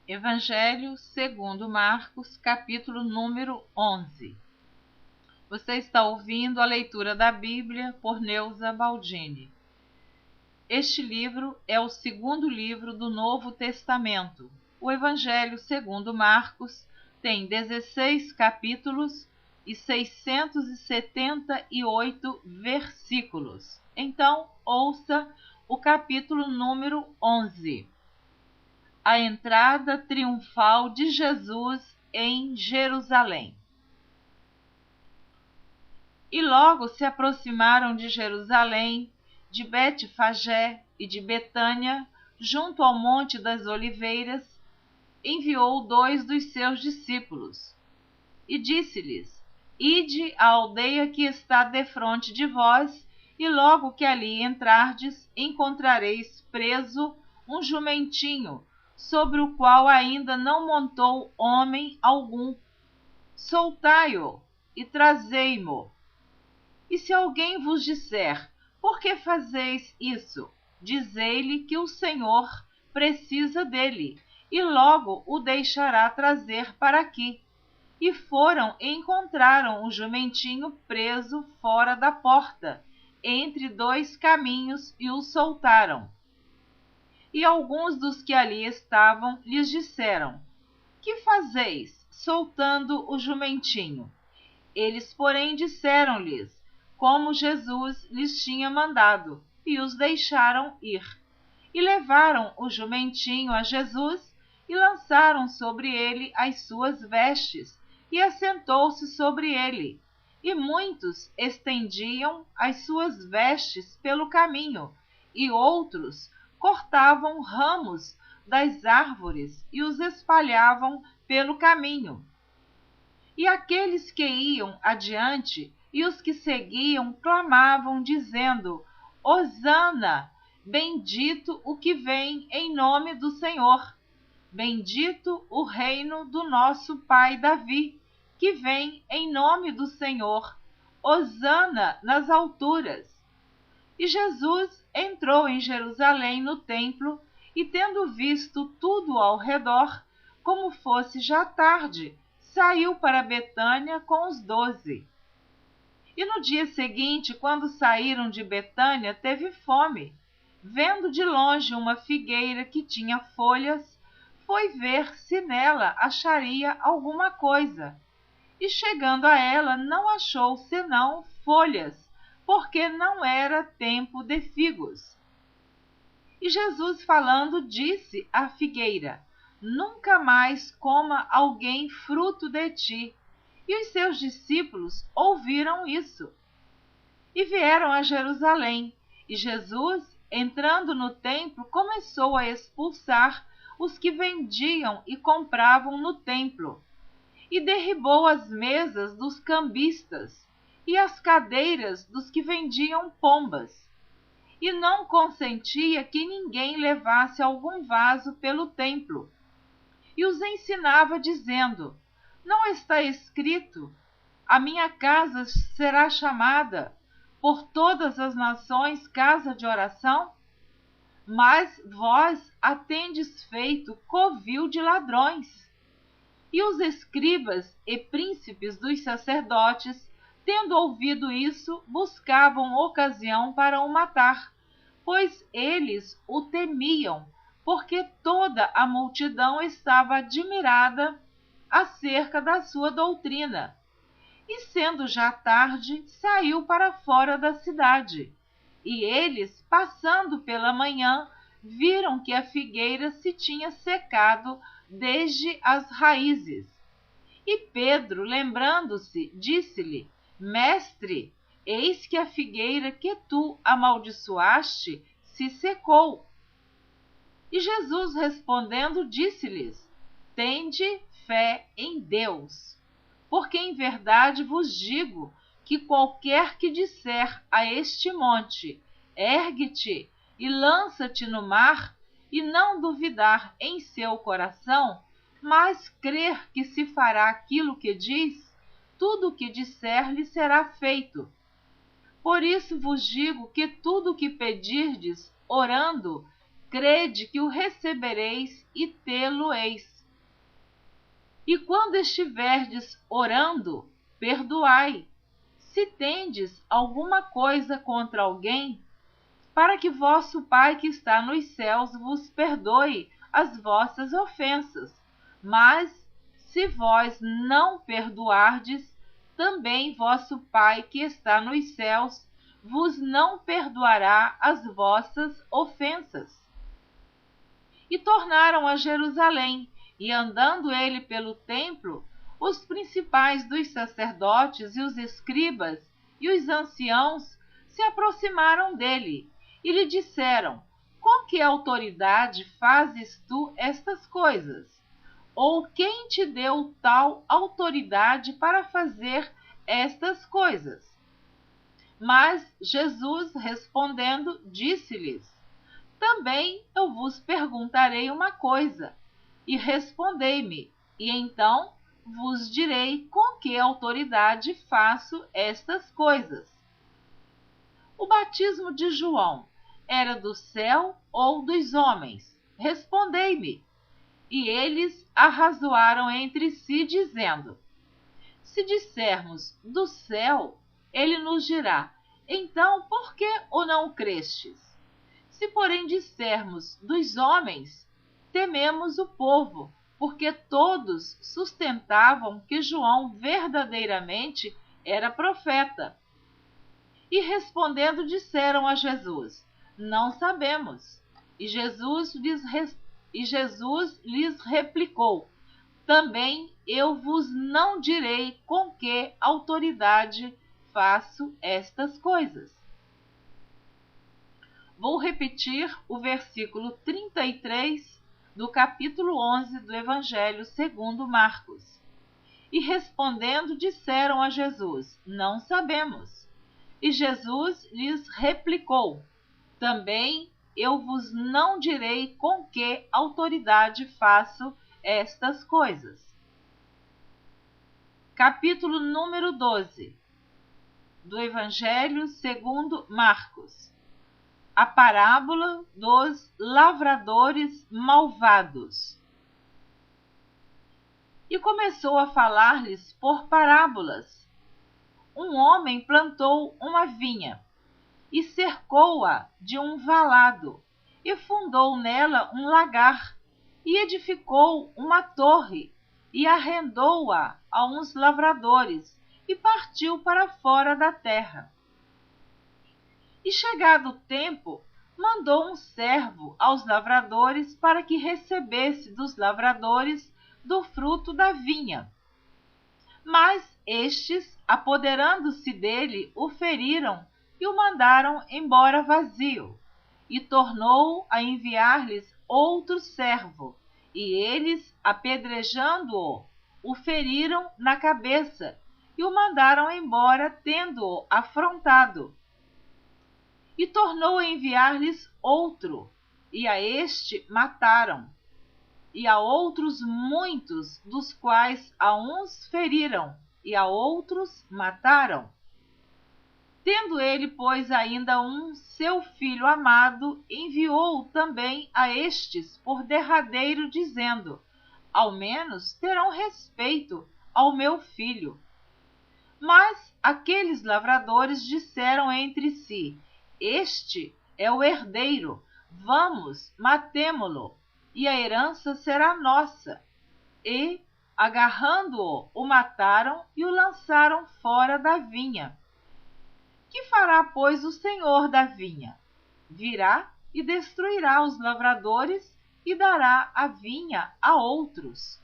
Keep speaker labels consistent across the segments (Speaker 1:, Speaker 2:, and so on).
Speaker 1: Evangelho segundo Marcos, capítulo número 11. Você está ouvindo a leitura da Bíblia por Neuza Baldini. Este livro é o segundo livro do Novo Testamento. O Evangelho segundo Marcos tem 16 capítulos e 678 versículos. Então, ouça o capítulo número 11. A entrada triunfal de Jesus em Jerusalém. E logo se aproximaram de Jerusalém, de Betfagé e de Betânia, junto ao Monte das Oliveiras, enviou 2 dos seus discípulos. E disse-lhes: Ide à aldeia que está defronte de vós, e logo que ali entrardes, encontrareis preso um jumentinho, sobre o qual ainda não montou homem algum. Soltai-o e trazei-mo. E se alguém vos disser: Por que fazeis isso? Dizei-lhe que o Senhor precisa dele, e logo o deixará trazer para aqui. E foram e encontraram o jumentinho preso fora da porta, entre 2 caminhos, e o soltaram. E alguns dos que ali estavam lhes disseram: Que fazeis, soltando o jumentinho? Eles, porém, disseram-lhes como Jesus lhes tinha mandado, e os deixaram ir. E levaram o jumentinho a Jesus, e lançaram sobre ele as suas vestes, e assentou-se sobre ele. E muitos estendiam as suas vestes pelo caminho, e outros cortavam ramos das árvores e os espalhavam pelo caminho. E aqueles que iam adiante e os que seguiam clamavam, dizendo: Hosana, bendito o que vem em nome do Senhor. Bendito o reino do nosso pai Davi, que vem em nome do Senhor. Hosana nas alturas. E Jesus entrou em Jerusalém no templo, e tendo visto tudo ao redor, como fosse já tarde, saiu para Betânia com os 12. E no dia seguinte, quando saíram de Betânia, teve fome. Vendo de longe uma figueira que tinha folhas, foi ver se nela acharia alguma coisa. E chegando a ela, não achou senão folhas, porque não era tempo de figos. E Jesus, falando, disse à figueira: Nunca mais coma alguém fruto de ti. E os seus discípulos ouviram isso. E vieram a Jerusalém, e Jesus, entrando no templo, começou a expulsar os que vendiam e compravam no templo, e derribou as mesas dos cambistas e as cadeiras dos que vendiam pombas, e não consentia que ninguém levasse algum vaso pelo templo. E os ensinava, dizendo: Não está escrito: A minha casa será chamada por todas as nações casa de oração? Mas vós a tendes feito covil de ladrões. E os escribas e príncipes dos sacerdotes, tendo ouvido isso, buscavam ocasião para o matar, pois eles o temiam, porque toda a multidão estava admirada acerca da sua doutrina. E sendo já tarde, saiu para fora da cidade. E eles, passando pela manhã, viram que a figueira se tinha secado desde as raízes. E Pedro, lembrando-se, disse-lhe: Mestre, eis que a figueira que tu amaldiçoaste se secou. E Jesus, respondendo, disse-lhes: Tende fé em Deus. Porque em verdade vos digo que qualquer que disser a este monte: Ergue-te e lança-te no mar, e não duvidar em seu coração, mas crer que se fará aquilo que diz, tudo o que disser lhe será feito. Por isso vos digo que tudo o que pedirdes, orando, crede que o recebereis e tê-lo-eis. E quando estiverdes orando, perdoai, se tendes alguma coisa contra alguém, para que vosso Pai que está nos céus vos perdoe as vossas ofensas. Mas, se vós não perdoardes, também vosso Pai que está nos céus vos não perdoará as vossas ofensas. E tornaram a Jerusalém, e andando ele pelo templo, os principais dos sacerdotes e os escribas e os anciãos se aproximaram dele e lhe disseram: com que autoridade fazes tu estas coisas? Ou quem te deu tal autoridade para fazer estas coisas? Mas Jesus, respondendo, disse-lhes: também eu vos perguntarei uma coisa, e respondei-me, e então vos direi com que autoridade faço estas coisas. O batismo de João era do céu ou dos homens? Respondei-me. E eles arrazoaram entre si, dizendo: se dissermos do céu, ele nos dirá: então por que o não crestes? Se, porém, dissermos dos homens, tememos o povo, porque todos sustentavam que João verdadeiramente era profeta. E respondendo, disseram a Jesus: não sabemos. E Jesus lhes replicou: também eu vos não direi com que autoridade faço estas coisas. Vou repetir o versículo 33 do capítulo 11 do Evangelho segundo Marcos. E respondendo, disseram a Jesus: não sabemos. E Jesus lhes replicou: também eu vos não direi com que autoridade faço estas coisas. Capítulo número 12 do Evangelho segundo Marcos. A parábola dos lavradores malvados. E começou a falar-lhes por parábolas. Um homem plantou uma vinha e cercou-a de um valado e fundou nela um lagar e edificou uma torre e arrendou-a a uns lavradores e partiu para fora da terra. E chegado o tempo, mandou um servo aos lavradores para que recebesse dos lavradores do fruto da vinha. Mas estes, apoderando-se dele, o feriram e o mandaram embora vazio. E tornou a enviar-lhes outro servo, e eles, apedrejando-o, o feriram na cabeça e o mandaram embora, tendo-o afrontado. E tornou a enviar-lhes outro, e a este mataram, e a outros muitos, dos quais a uns feriram, e a outros mataram. Tendo ele, pois, ainda um seu filho amado, enviou-o também a estes por derradeiro, dizendo: ao menos terão respeito ao meu filho. Mas aqueles lavradores disseram entre si: este é o herdeiro, vamos, matemo-lo, e a herança será nossa. E, agarrando-o, o mataram e o lançaram fora da vinha. Que fará, pois, o senhor da vinha? Virá e destruirá os lavradores e dará a vinha a outros.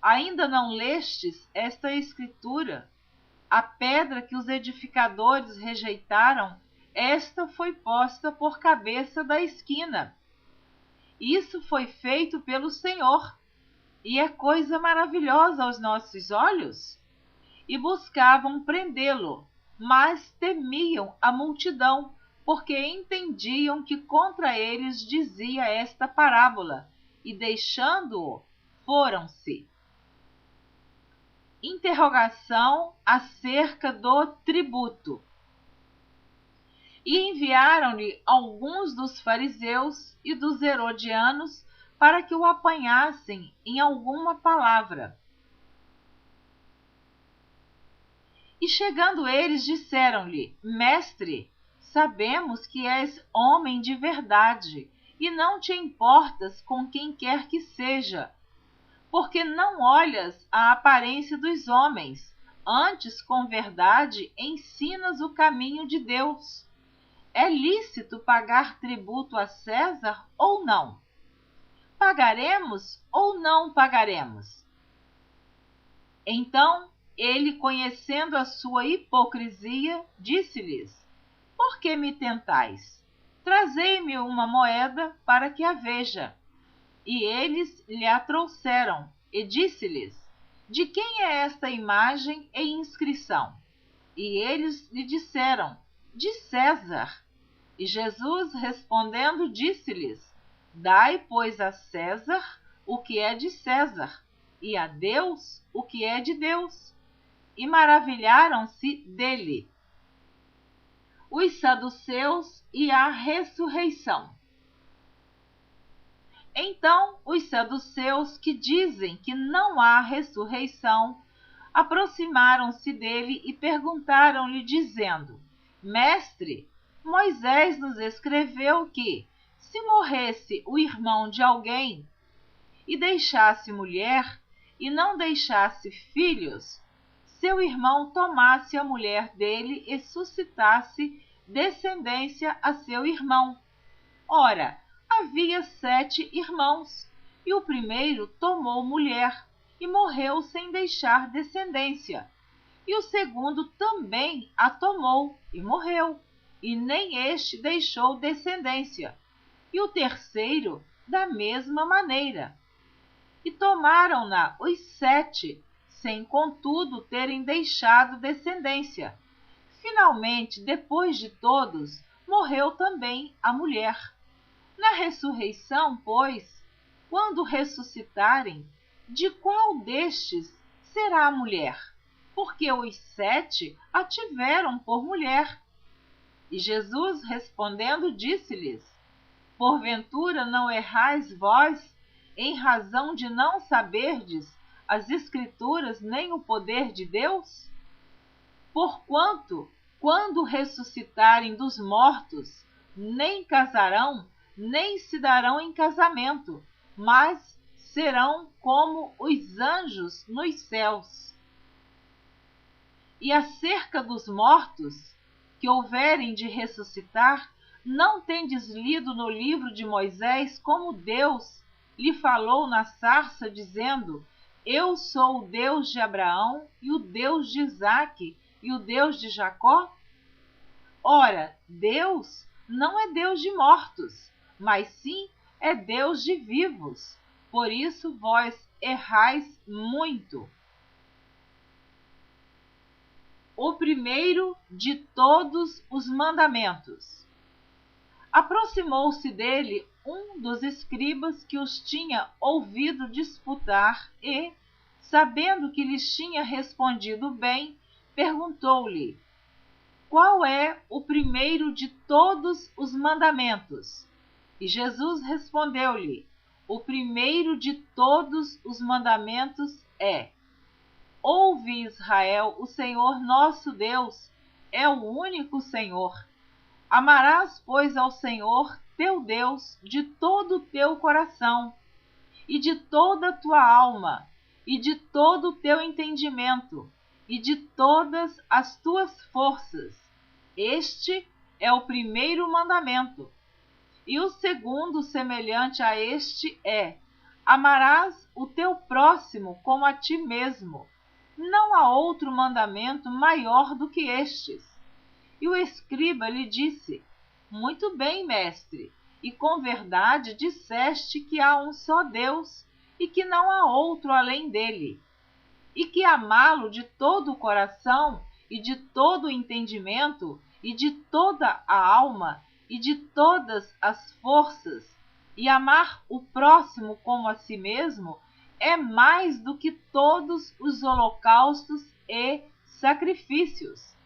Speaker 1: Ainda não lestes esta escritura? A pedra que os edificadores rejeitaram, esta foi posta por cabeça da esquina. Isso foi feito pelo Senhor, e é coisa maravilhosa aos nossos olhos. E buscavam prendê-lo, mas temiam a multidão, porque entendiam que contra eles dizia esta parábola, e deixando-o, foram-se. Interrogação acerca do tributo. E enviaram-lhe alguns dos fariseus e dos herodianos para que o apanhassem em alguma palavra. E chegando eles, disseram-lhe: Mestre, sabemos que és homem de verdade, e não te importas com quem quer que seja, porque não olhas a aparência dos homens, antes com verdade ensinas o caminho de Deus. É lícito pagar tributo a César ou não? Pagaremos ou não pagaremos? Então ele, conhecendo a sua hipocrisia, disse-lhes: Por que me tentais? Trazei-me uma moeda para que a veja. E eles lhe a trouxeram, e disse-lhes: De quem é esta imagem e inscrição? E eles lhe disseram: De César. E Jesus, respondendo, disse-lhes: Dai, pois, a César o que é de César, e a Deus o que é de Deus. E maravilharam-se dele. Os saduceus e a ressurreição. Então os saduceus, que dizem que não há ressurreição, aproximaram-se dele e perguntaram-lhe, dizendo: Mestre, Moisés nos escreveu que, se morresse o irmão de alguém e deixasse mulher e não deixasse filhos, seu irmão tomasse a mulher dele e suscitasse descendência a seu irmão. Ora, havia 7 irmãos, e o primeiro tomou mulher e morreu sem deixar descendência. E o segundo também a tomou e morreu, e nem este deixou descendência. E o terceiro, da mesma maneira. E tomaram-na os 7, sem contudo terem deixado descendência. Finalmente, depois de todos, morreu também a mulher. Na ressurreição, pois, quando ressuscitarem, de qual destes será a mulher? Porque os 7 a tiveram por mulher. E Jesus, respondendo, disse-lhes: Porventura não errais vós, em razão de não saberdes as Escrituras nem o poder de Deus? Porquanto, quando ressuscitarem dos mortos, nem casarão, nem se darão em casamento, mas serão como os anjos nos céus. E acerca dos mortos, que houverem de ressuscitar, não tendes lido no livro de Moisés como Deus lhe falou na sarça, dizendo: Eu sou o Deus de Abraão, e o Deus de Isaque, e o Deus de Jacó? Ora, Deus não é Deus de mortos, mas sim é Deus de vivos. Por isso vós errais muito. O primeiro de todos os mandamentos. Aproximou-se dele um dos escribas que os tinha ouvido disputar e, sabendo que lhes tinha respondido bem, perguntou-lhe: Qual é o primeiro de todos os mandamentos? E Jesus respondeu-lhe: O primeiro de todos os mandamentos é: Ouve, Israel, o Senhor nosso Deus é o único Senhor. Amarás, pois, ao Senhor teu Deus de todo o teu coração, e de toda a tua alma, e de todo o teu entendimento, e de todas as tuas forças. Este é o primeiro mandamento. E o segundo, semelhante a este, é: amarás o teu próximo como a ti mesmo. Não há outro mandamento maior do que estes. E o escriba lhe disse: Muito bem, mestre, e com verdade disseste que há um só Deus, e que não há outro além dele, e que amá-lo de todo o coração, e de todo o entendimento, e de toda a alma, e de todas as forças, e amar o próximo como a si mesmo, é mais do que todos os holocaustos e sacrifícios.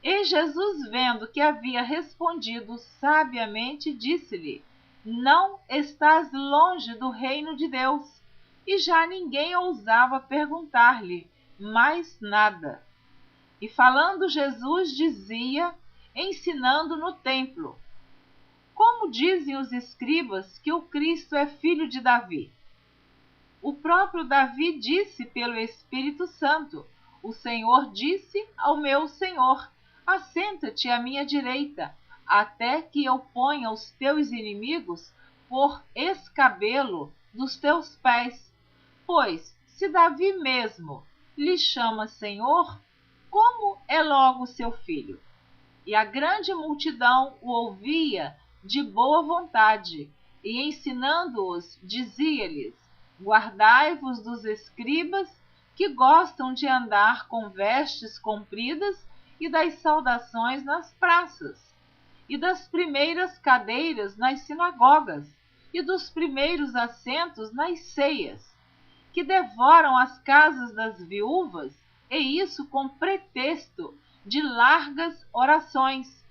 Speaker 1: E Jesus, vendo que havia respondido sabiamente, disse-lhe: Não estás longe do reino de Deus. E já ninguém ousava perguntar-lhe mais nada. E falando Jesus dizia, ensinando no templo: como dizem os escribas que o Cristo é filho de Davi? O próprio Davi disse pelo Espírito Santo: o Senhor disse ao meu Senhor: assenta-te à minha direita, até que eu ponha os teus inimigos por escabelo dos teus pés. Pois, se Davi mesmo lhe chama Senhor, como é logo seu filho? E a grande multidão o ouvia de boa vontade, e ensinando-os, dizia-lhes: guardai-vos dos escribas, que gostam de andar com vestes compridas e das saudações nas praças, e das primeiras cadeiras nas sinagogas, e dos primeiros assentos nas ceias, que devoram as casas das viúvas, e isso com pretexto de largas orações.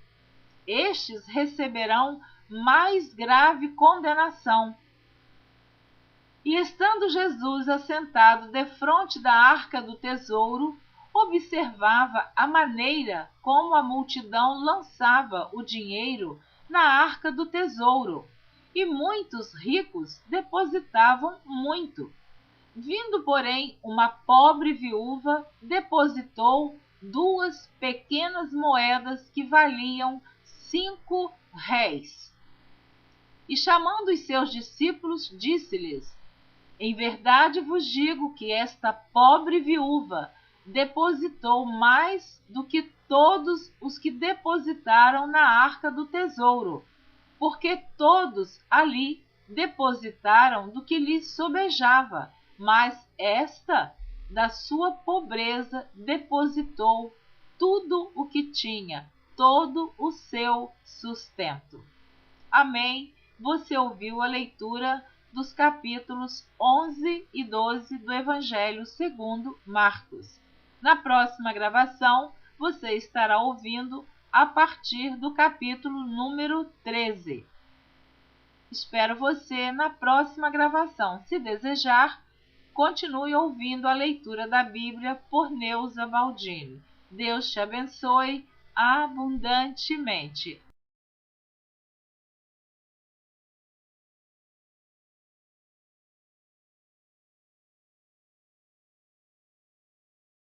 Speaker 1: Estes receberão mais grave condenação. E estando Jesus assentado defronte da arca do tesouro, observava a maneira como a multidão lançava o dinheiro na arca do tesouro, e muitos ricos depositavam muito. Vindo, porém, uma pobre viúva, depositou 2 pequenas moedas que valiam 5 réis. E chamando os seus discípulos, disse-lhes: em verdade vos digo que esta pobre viúva depositou mais do que todos os que depositaram na arca do tesouro, porque todos ali depositaram do que lhes sobejava, mas esta, da sua pobreza, depositou tudo o que tinha, todo o seu sustento. Amém. Você ouviu a leitura dos capítulos 11 e 12 do Evangelho segundo Marcos. Na próxima gravação, você estará ouvindo a partir do capítulo número 13. Espero você na próxima gravação. Se desejar, continue ouvindo a leitura da Bíblia por Neuza Baldini. Deus te abençoe abundantemente.